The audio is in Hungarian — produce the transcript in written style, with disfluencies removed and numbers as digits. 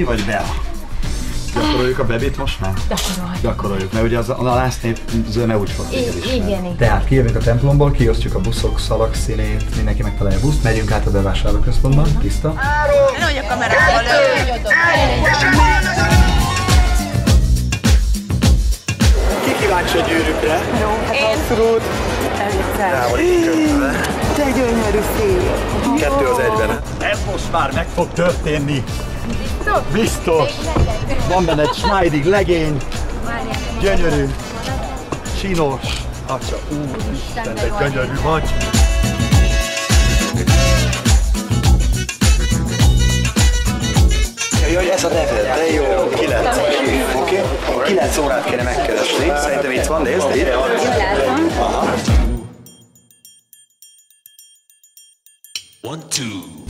Bebi vagy Bea? Gyakoroljuk a Bebit most már? Gyakoroljuk, mert ugye a last name zöme úgy fog Igen. Tehát kijövünk a templomból, kiosztjuk a buszok szalagszínét, mindenki megtalálja a buszt, megyünk át a bevásárlóközpontban, tiszta. Nehogy a kamerával Ki kíváncsi a gyűrűkre? Jó, hát abszolút. Te gyönyörű szép. 2 az 1-ben. Ez most már meg fog történni. Biztos. Van benne egy Schneidig legény. Gyönyörű. Csinos. Atya, úristen, de gyönyörű vagy. Jaj, ez a neved, de jó. 9. Oké? 9 órát kéne megkeresni. Szerintem itt van, nézd, ide van. Aha. 1, 2.